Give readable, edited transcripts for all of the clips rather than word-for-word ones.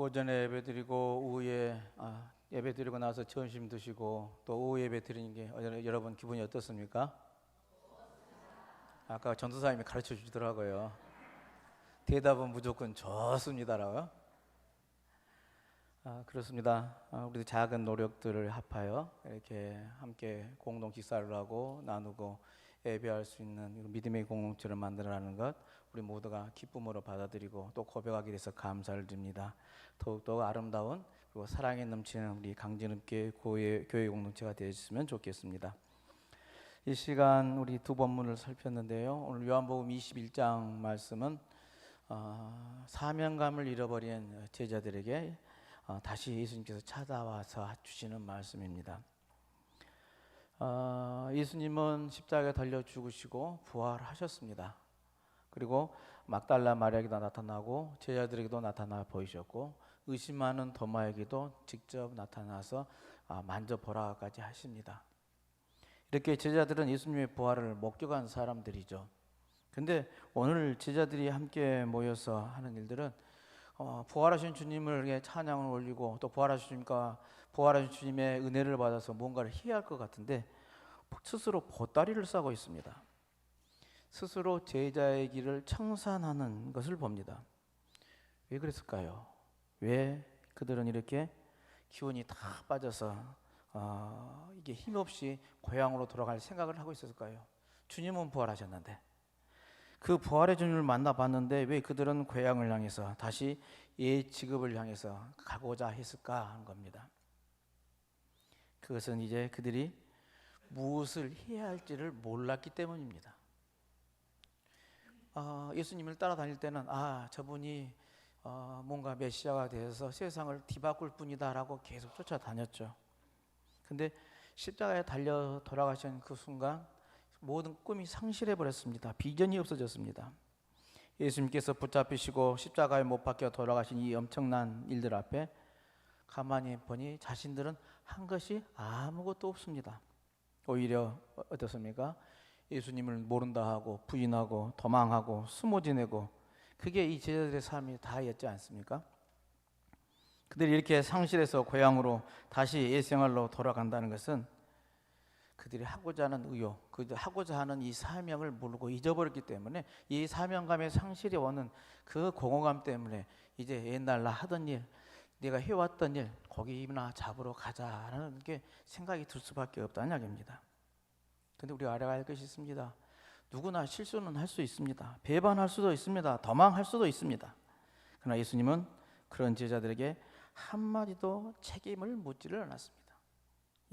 오전에 예배드리고 오후에 예배드리고 나서 점심 드시고 또 오후 예배 드리는 게 여러분 기분이 어떻습니까? 아까 전도사님이 가르쳐 주시더라고요. 대답은 무조건 좋습니다라고요. 그렇습니다. 우리 작은 노력들을 합하여 이렇게 함께 공동 식사를 하고 나누고 예배할 수 있는 믿음의 공동체를 만들어가는 것, 우리 모두가 기쁨으로 받아들이고 또 고백하게 돼서 감사를 드립니다. 더욱더 아름다운 그리고 사랑에 넘치는 우리 강진읍교회 교회 공동체가 되었으면 좋겠습니다. 이 시간 우리 두 본문을 살폈는데요. 오늘 요한복음 21장 말씀은 사명감을 잃어버린 제자들에게 다시 예수님께서 찾아와서 주시는 말씀입니다. 예수님은 십자가에 달려 죽으시고 부활하셨습니다. 그리고 막달라 마리아에게도 나타나고 제자들에게도 나타나 보이셨고 의심하는 도마에게도 직접 나타나서 만져보라까지 하십니다. 이렇게 제자들은 예수님의 부활을 목격한 사람들이죠. 근데 오늘 제자들이 함께 모여서 하는 일들은 부활하신 주님을 찬양을 올리고 또 부활하신 주님의 은혜를 받아서 뭔가를 해야 할 것 같은데 스스로 보따리를 싸고 있습니다. 스스로 제자의 길을 청산하는 것을 봅니다. 왜 그랬을까요? 왜 그들은 이렇게 기운이 다 빠져서 이게 힘없이 고향으로 돌아갈 생각을 하고 있었을까요? 주님은 부활하셨는데 그 부활의 주님을 만나봤는데 왜 그들은 고향을 향해서 다시 옛 직업을 향해서 가고자 했을까 하는 겁니다. 그것은 이제 그들이 무엇을 해야 할지를 몰랐기 때문입니다. 예수님을 따라다닐 때는 저분이 뭔가 메시아가 되어서 세상을 뒤바꿀 뿐이다 라고 계속 쫓아다녔죠. 근데 십자가에 달려 돌아가신 그 순간 모든 꿈이 상실해 버렸습니다. 비전이 없어졌습니다. 예수님께서 붙잡히시고 십자가에 못 박혀 돌아가신 이 엄청난 일들 앞에 가만히 보니 자신들은 한 것이 아무것도 없습니다. 오히려 어떻습니까? 예수님을 모른다 하고 부인하고 도망하고 숨어 지내고 그게 이 제자들의 삶이 다였지 않습니까? 그들이 이렇게 상실해서 고향으로 다시 옛 생활로 돌아간다는 것은 그들이 하고자 하는 의욕, 그들 하고자 하는 이 사명을 모르고 잊어버렸기 때문에 이 사명감의 상실이 오는 그 공허감 때문에 이제 옛날 나 하던 일, 내가 해왔던 일, 고기나 잡으러 가자라는 게 생각이 들 수밖에 없다는 이야기입니다. 근데 우리가 알아야 할 것이 있습니다. 누구나 실수는 할 수 있습니다. 배반할 수도 있습니다. 도망할 수도 있습니다. 그러나 예수님은 그런 제자들에게 한마디도 책임을 묻지를 않았습니다.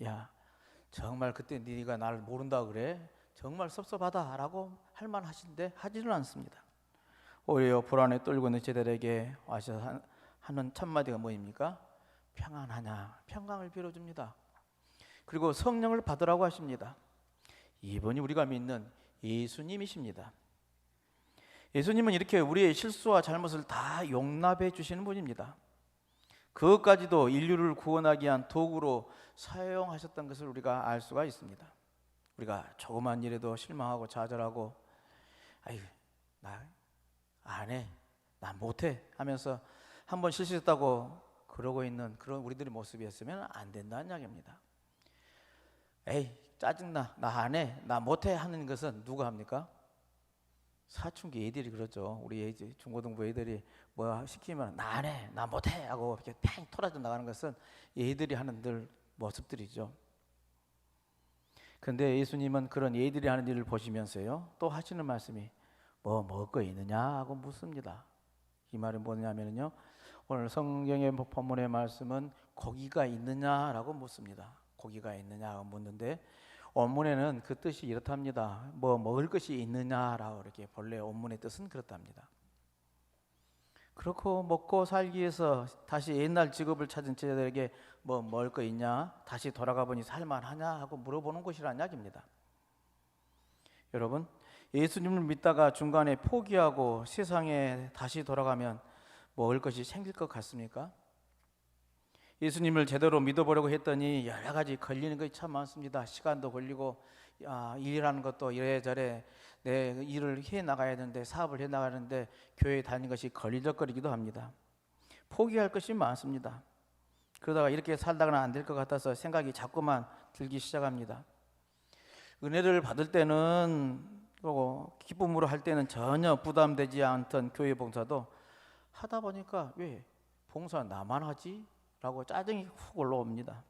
야, 정말 그때 네가 나를 모른다 그래? 정말 섭섭하다 라고 할 만하신데 하지는 않습니다. 오히려 불안에 떨고 있는 제자들에게 와서 하는 첫마디가 뭐입니까? 평안하냐? 평강을 빌어줍니다. 그리고 성령을 받으라고 하십니다. 이분이 우리가 믿는 예수님이십니다. 예수님은 이렇게 우리의 실수와 잘못을 다 용납해 주시는 분입니다. 그것까지도 인류를 구원하기 위한 도구로 사용하셨던 것을 우리가 알 수가 있습니다. 우리가 조그만 일에도 실망하고 좌절하고 나 안 해, 나 못해 하면서 한번 실수했다고 그러고 있는 그런 우리들의 모습이었으면 안 된다는 이야기입니다. 짜증나, 나 안 해, 나 못해 하는 것은 누가 합니까? 사춘기 애들이 그렇죠. 우리 중고등부 애들이 뭐 시키면 나 안 해, 나 못해 하고 이렇게 팽 토라져 나가는 것은 애들이 하는 늘 모습들이죠. 근데 예수님은 그런 애들이 하는 일을 보시면서요 또 하시는 말씀이 뭐 먹을 거 있느냐 하고 묻습니다. 이 말은 뭐냐면요 오늘 성경의 본문의 말씀은 고기가 있느냐라고 묻습니다. 고기가 있느냐고 묻는데 원문에는 그 뜻이 이렇답니다. 뭐 먹을 것이 있느냐라고 이렇게 본래 원문의 뜻은 그렇답니다. 그렇고 먹고 살기 위해서 다시 옛날 직업을 찾은 제자들에게 뭐 먹을 거 있냐? 다시 돌아가 보니 살만하냐? 하고 물어보는 것이라는 이야기입니다. 여러분, 예수님을 믿다가 중간에 포기하고 세상에 다시 돌아가면 먹을 것이 생길 것 같습니까? 예수님을 제대로 믿어보려고 했더니 여러 가지 걸리는 것이 참 많습니다. 시간도 걸리고 일이라는 것도 이래저래 내 일을 해 나가야 되는데 사업을 해 나가는데 교회에 다니는 것이 걸리적거리기도 합니다. 포기할 것이 많습니다. 그러다가 이렇게 살다가는 안 될 것 같아서 생각이 자꾸만 들기 시작합니다. 은혜를 받을 때는 그리고 기쁨으로 할 때는 전혀 부담되지 않던 교회 봉사도 하다 보니까 왜 봉사 나만 하지? 라고 짜증이 훅 올라옵니다.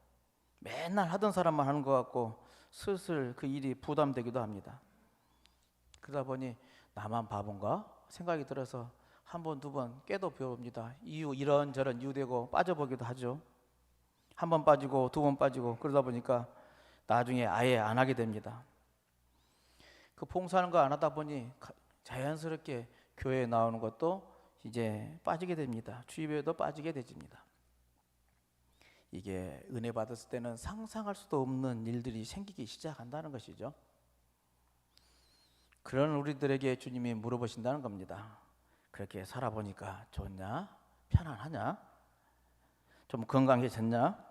맨날 하던 사람만 하는 것 같고 슬슬 그 일이 부담되기도 합니다. 그러다 보니 나만 바본가 생각이 들어서 한 번, 두 번 깨도 배웁니다. 이유 이런저런 이유되고 빠져보기도 하죠. 한 번 빠지고 두 번 빠지고 그러다 보니까 나중에 아예 안 하게 됩니다. 그 봉사하는 거 안 하다 보니 자연스럽게 교회에 나오는 것도 이제 빠지게 됩니다. 주일예배도 빠지게 되집니다. 이게 은혜 받았을 때는 상상할 수도 없는 일들이 생기기 시작한다는 것이죠. 그런 우리들에게 주님이 물어보신다는 겁니다. 그렇게 살아보니까 좋냐? 편안하냐? 좀 건강해졌냐?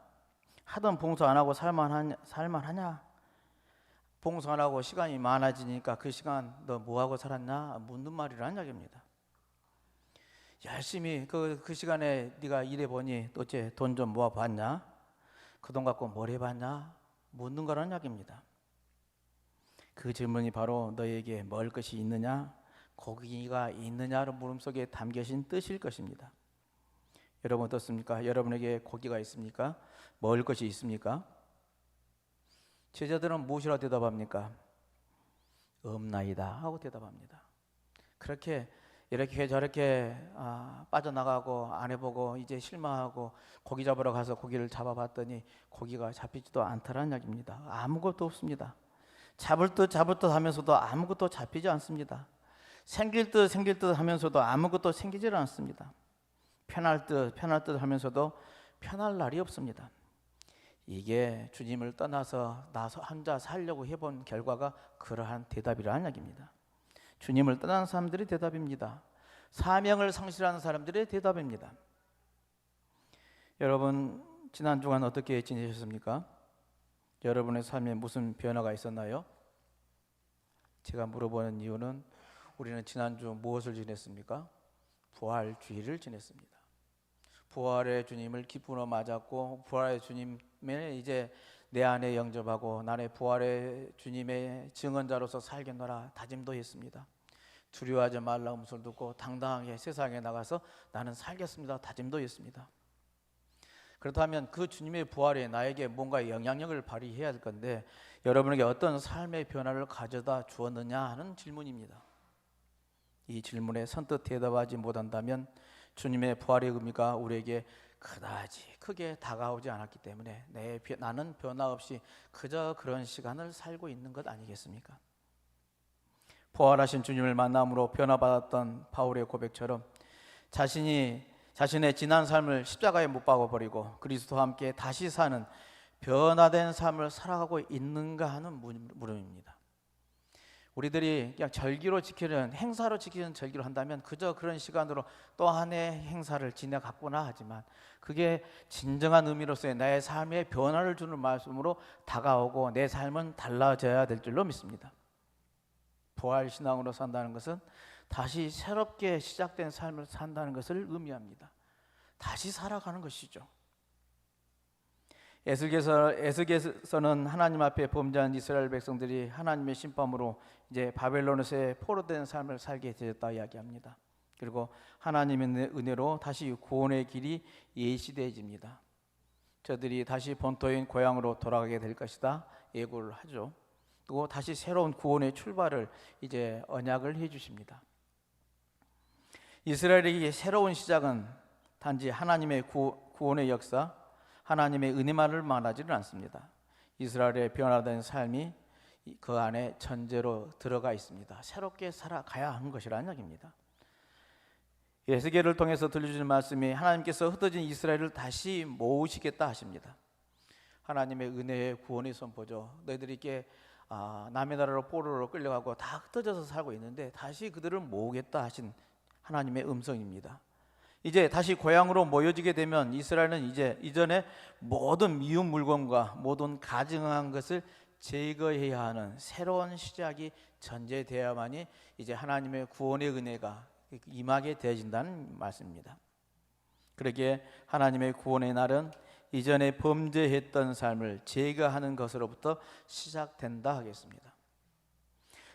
하던 봉사 안 하고 살만하냐? 봉사 안 하고 시간이 많아지니까 그 시간 너 뭐하고 살았냐? 묻는 말이란 이야기입니다. 열심히 그 시간에 네가 일해보니 어째 돈 좀 모아봤냐? 그 돈 갖고 뭘 해봤냐? 묻는 거란 이야기입니다. 그 질문이 바로 너에게 먹을 것이 있느냐? 고기가 있느냐는 물음 속에 담겨진 뜻일 것입니다. 여러분 어떻습니까? 여러분에게 고기가 있습니까? 먹을 것이 있습니까? 제자들은 무엇이라 대답합니까? 없나이다 하고 대답합니다. 그렇게 이렇게 저렇게 빠져나가고 안 해보고 이제 실망하고 고기 잡으러 가서 고기를 잡아봤더니 고기가 잡히지도 않더라는 이야기입니다. 아무것도 없습니다. 잡을 듯 하면서도 아무것도 잡히지 않습니다. 생길 듯 하면서도 아무것도 생기질 않습니다. 편할 듯 하면서도 편할 날이 없습니다. 이게 주님을 떠나서 나 혼자 살려고 해본 결과가 그러한 대답이라는 이야기입니다. 주님을 떠난 사람들의 대답입니다. 사명을 상실하는 사람들의 대답입니다. 여러분 지난 주간 어떻게 지내셨습니까? 여러분의 삶에 무슨 변화가 있었나요? 제가 물어보는 이유는 우리는 지난주 무엇을 지냈습니까? 부활주일을 지냈습니다. 부활의 주님을 기쁨으로 맞았고 부활의 주님을 이제 내 안에 영접하고 나의 부활의 주님의 증언자로서 살겠노라 다짐도 했습니다. 두려워하지 말라 음소를 듣고 당당하게 세상에 나가서 나는 살겠습니다 다짐도 했습니다. 그렇다면 그 주님의 부활에 나에게 뭔가 영향력을 발휘해야 할 건데 여러분에게 어떤 삶의 변화를 가져다 주었느냐 하는 질문입니다. 이 질문에 선뜻 대답하지 못한다면 주님의 부활의 의미가 우리에게 그다지 크게 다가오지 않았기 때문에 나는 변화 없이 그저 그런 시간을 살고 있는 것 아니겠습니까? 부활하신 주님을 만남으로 변화받았던 바울의 고백처럼 자신의 지난 삶을 십자가에 못 박아버리고 그리스도와 함께 다시 사는 변화된 삶을 살아가고 있는가 하는 물음입니다. 우리들이 그냥 절기로 지키는 행사로 지키는 절기로 한다면 그저 그런 시간으로 또 한 해 행사를 지내갔구나 하지만 그게 진정한 의미로서의 나의 삶에 변화를 주는 말씀으로 다가오고 내 삶은 달라져야 될 줄로 믿습니다. 부활신앙으로 산다는 것은 다시 새롭게 시작된 삶을 산다는 것을 의미합니다. 다시 살아가는 것이죠. 에스겔서는 하나님 앞에 범죄한 이스라엘 백성들이 하나님의 심판으로 이제 바벨론에서의 포로된 삶을 살게 되었다 이야기합니다. 그리고 하나님의 은혜로 다시 구원의 길이 예시되어집니다. 저들이 다시 본토인 고향으로 돌아가게 될 것이다 예고를 하죠. 또 다시 새로운 구원의 출발을 이제 언약을 해주십니다. 이스라엘에게 새로운 시작은 단지 하나님의 구원의 역사, 하나님의 은혜만을 말하지는 않습니다. 이스라엘의 변화된 삶이 그 안에 전제로 들어가 있습니다. 새롭게 살아가야 하는 것이라는 이야기입니다. 에스겔을 통해서 들려주는 말씀이 하나님께서 흩어진 이스라엘을 다시 모으시겠다 하십니다. 하나님의 은혜의 구원의 선포죠. 너희들이 이렇게 남의 나라로 포로로 끌려가고 다 흩어져서 살고 있는데 다시 그들을 모으겠다 하신 하나님의 음성입니다. 이제 다시 고향으로 모여지게 되면 이스라엘은 이제 이전에 모든 미운 물건과 모든 가증한 것을 제거해야 하는 새로운 시작이 전제되어야만이 이제 하나님의 구원의 은혜가 임하게 되어진다는 말씀입니다. 그러기에 하나님의 구원의 날은 이전에 범죄했던 삶을 제거하는 것으로부터 시작된다 하겠습니다.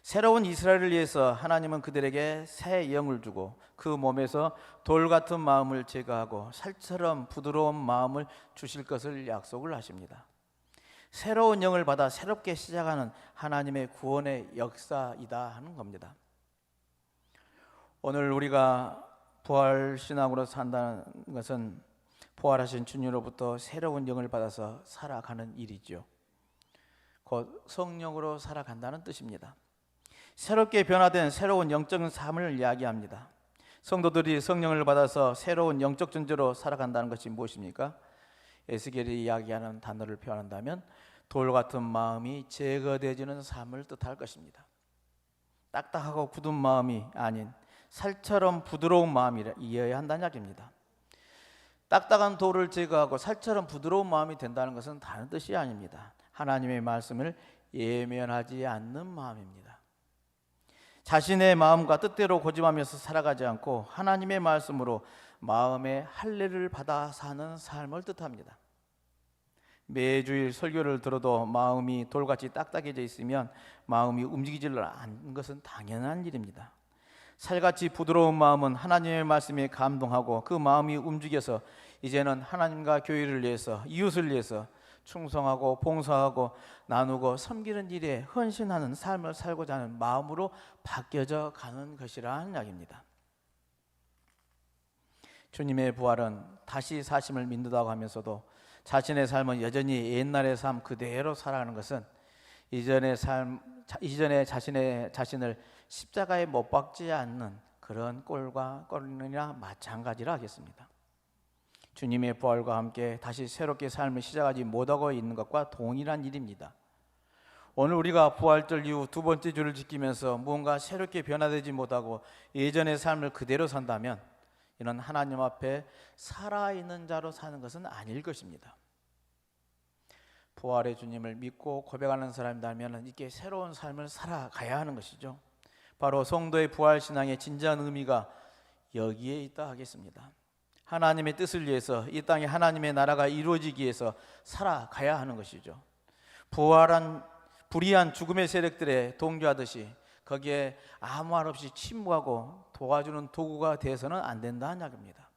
새로운 이스라엘을 위해서 하나님은 그들에게 새 영을 주고 그 몸에서 돌 같은 마음을 제거하고 살처럼 부드러운 마음을 주실 것을 약속을 하십니다. 새로운 영을 받아 새롭게 시작하는 하나님의 구원의 역사이다 하는 겁니다. 오늘 우리가 부활신앙으로 산다는 것은 부활하신 주님으로부터 새로운 영을 받아서 살아가는 일이죠. 곧 성령으로 살아간다는 뜻입니다. 새롭게 변화된 새로운 영적 삶을 이야기합니다. 성도들이 성령을 받아서 새로운 영적 존재로 살아간다는 것이 무엇입니까? 에스겔이 이야기하는 단어를 표현한다면 돌 같은 마음이 제거되지는 삶을 뜻할 것입니다. 딱딱하고 굳은 마음이 아닌 살처럼 부드러운 마음이어야 한다는 이야기입니다. 딱딱한 돌을 제거하고 살처럼 부드러운 마음이 된다는 것은 다른 뜻이 아닙니다. 하나님의 말씀을 예면하지 않는 마음입니다. 자신의 마음과 뜻대로 고집하면서 살아가지 않고 하나님의 말씀으로 마음의 할례를 받아 사는 삶을 뜻합니다. 매주일 설교를 들어도 마음이 돌같이 딱딱해져 있으면 마음이 움직이지 않는 것은 당연한 일입니다. 살같이 부드러운 마음은 하나님의 말씀에 감동하고 그 마음이 움직여서 이제는 하나님과 교회를 위해서 이웃을 위해서 충성하고 봉사하고 나누고 섬기는 일에 헌신하는 삶을 살고자 하는 마음으로 바뀌어져 가는 것이라는 이야기입니다. 주님의 부활은 다시 사심을 믿는다고 하면서도 자신의 삶은 여전히 옛날의 삶 그대로 살아가는 것은 이전의 자신을 십자가에 못 박지 않는 그런 꼴이나 마찬가지라 하겠습니다. 주님의 부활과 함께 다시 새롭게 삶을 시작하지 못하고 있는 것과 동일한 일입니다. 오늘 우리가 부활절 이후 두 번째 주를 지키면서 무언가 새롭게 변화되지 못하고 예전의 삶을 그대로 산다면 이는 하나님 앞에 살아있는 자로 사는 것은 아닐 것입니다. 부활의 주님을 믿고 고백하는 사람이라면 이렇게 새로운 삶을 살아가야 하는 것이죠. 바로 성도의 부활신앙의 진지한 의미가 여기에 있다 하겠습니다. 하나님의 뜻을 위해서 이 땅에 하나님의 나라가 이루어지기 위해서 살아가야 하는 것이죠. 부활한 불의한 죽음의 세력들에 동조하듯이 거기에 아무 말 없이 침묵하고 도와주는 도구가 되어서는 안 된다는 이야기입니다.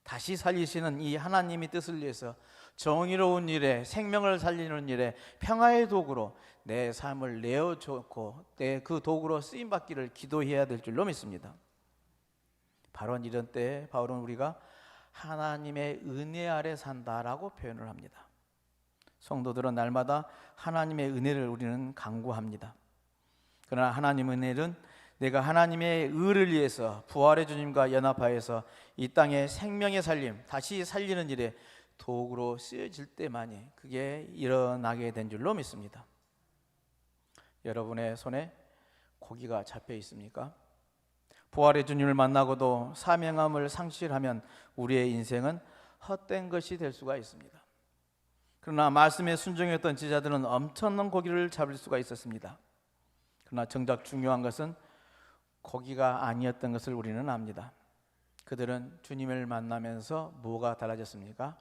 다시 살리시는 이 하나님의 뜻을 위해서 정의로운 일에 생명을 살리는 일에 평화의 도구로 내 삶을 내어줬고 내 그 도구로 쓰임받기를 기도해야 될 줄로 믿습니다. 바로 이런 때에 바울은 우리가 하나님의 은혜 아래 산다라고 표현을 합니다. 성도들은 날마다 하나님의 은혜를 우리는 간구합니다. 그러나 하나님의 은혜는 내가 하나님의 의를 위해서 부활의 주님과 연합하여서 이 땅의 생명의 살림, 다시 살리는 일에 도구로 쓰여질 때만이 그게 일어나게 된 줄로 믿습니다. 여러분의 손에 고기가 잡혀 있습니까? 부활의 주님을 만나고도 사명함을 상실하면 우리의 인생은 헛된 것이 될 수가 있습니다. 그러나 말씀에 순종했던 제자들은 엄청난 고기를 잡을 수가 있었습니다. 그러나 정작 중요한 것은 고기가 아니었던 것을 우리는 압니다. 그들은 주님을 만나면서 뭐가 달라졌습니까?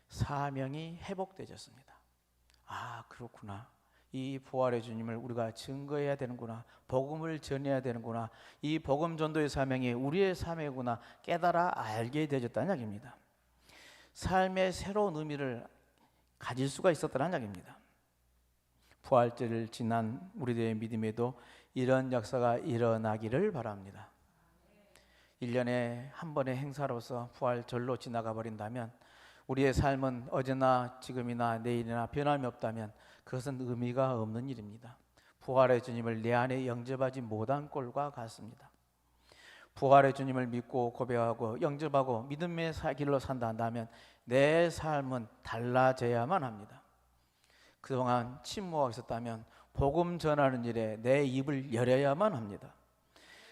사명이 회복되었습니다. 아, 그렇구나. 이 부활의 주님을 우리가 증거해야 되는구나. 복음을 전해야 되는구나. 이 복음 전도의 사명이 우리의 사명이구나 깨달아 알게 되어졌다는 이야기입니다. 삶의 새로운 의미를 가질 수가 있었다는 이야기입니다. 부활절을 지난 우리들의 믿음에도 이런 역사가 일어나기를 바랍니다. 1년에 한 번의 행사로서 부활절로 지나가 버린다면 우리의 삶은 어제나 지금이나 내일이나 변함이 없다면 그것은 의미가 없는 일입니다. 부활의 주님을 내 안에 영접하지 못한 꼴과 같습니다. 부활의 주님을 믿고 고백하고 영접하고 믿음의 길로 산다 한다면 내 삶은 달라져야만 합니다. 그동안 침묵하고 있었다면 복음 전하는 일에 내 입을 열어야만 합니다.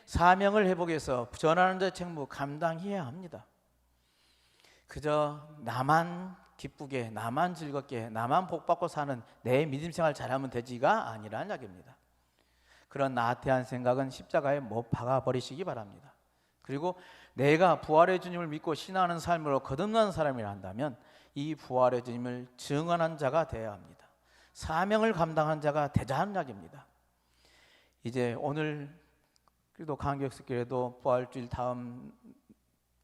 사명을 회복해서 전하는 자 책무 감당해야 합니다. 그저 나만 기쁘게 나만 즐겁게 나만 복받고 사는 내 믿음 생활 잘하면 되지가 아니라는 이야기입니다. 그런 나태한 생각은 십자가에 못 박아 버리시기 바랍니다. 그리고 내가 부활의 주님을 믿고 신앙하는 삶으로 거듭난 사람이라 한다면 이 부활의 주님을 증언한 자가 되어야 합니다. 사명을 감당한 자가 되자 하는 이야기입니다. 이제 오늘 그래도 강격스길에도 부활주일 다음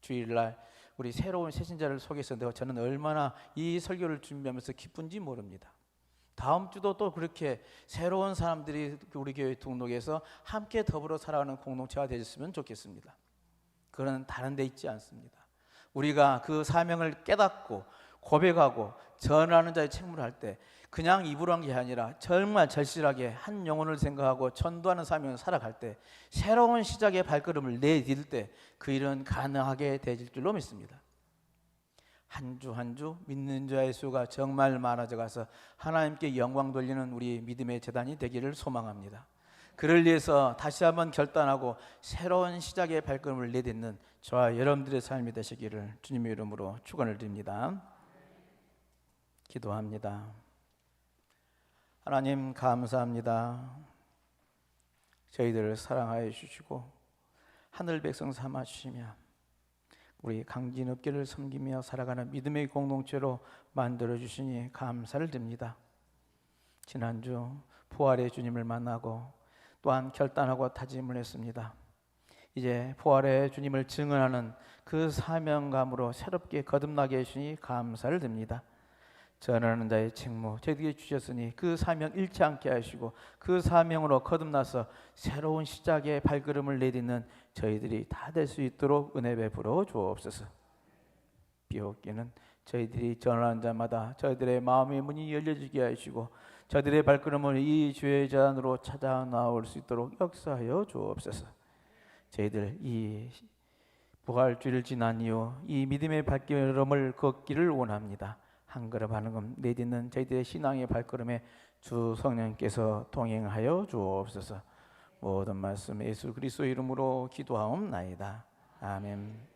주일날 우리 새로운 새신자를 소개했었는데 저는 얼마나 이 설교를 준비하면서 기쁜지 모릅니다. 다음 주도 또 그렇게 새로운 사람들이 우리 교회 등록해서 함께 더불어 살아가는 공동체가 되었으면 좋겠습니다. 그건 다른 데 있지 않습니다. 우리가 그 사명을 깨닫고 고백하고 전하는 자의 책무를 할 때 그냥 입으로 한 게 아니라 정말 절실하게 한 영혼을 생각하고 전도하는 사명을 살아갈 때 새로운 시작의 발걸음을 내딜 때 그 일은 가능하게 되질 줄로 믿습니다. 한 주 한 주 믿는 자의 수가 정말 많아져 가서 하나님께 영광 돌리는 우리 믿음의 재단이 되기를 소망합니다. 그를 위해서 다시 한번 결단하고 새로운 시작의 발걸음을 내딛는 저와 여러분들의 삶이 되시기를 주님의 이름으로 축원을 드립니다. 기도합니다. 하나님 감사합니다. 저희들을 사랑하여 주시고 하늘 백성 삼아 주시며 우리 강진업계를 섬기며 살아가는 믿음의 공동체로 만들어 주시니 감사를 드립니다. 지난주 부활의 주님을 만나고 또한 결단하고 다짐을 했습니다. 이제 부활의 주님을 증언하는 그 사명감으로 새롭게 거듭나게 해주시니 감사를 드립니다. 전하는 자의 책무 저희에게 주셨으니 그 사명 잃지 않게 하시고 그 사명으로 거듭나서 새로운 시작의 발걸음을 내딛는 저희들이 다 될 수 있도록 은혜 베풀어 주옵소서. 비옵기는 저희들이 전하는 자마다 저희들의 마음의 문이 열려지게 하시고 저희들의 발걸음을 이 주의 잔으로 찾아 나올 수 있도록 역사하여 주옵소서. 저희들 이 부활주를 지난 이후 이 믿음의 발걸음을 걷기를 원합니다. 한 걸음 한 걸음 내딛는 저희들의 신앙의 발걸음에 주 성령께서 동행하여 주옵소서. 모든 말씀 예수 그리스도 이름으로 기도하옵나이다. 아멘.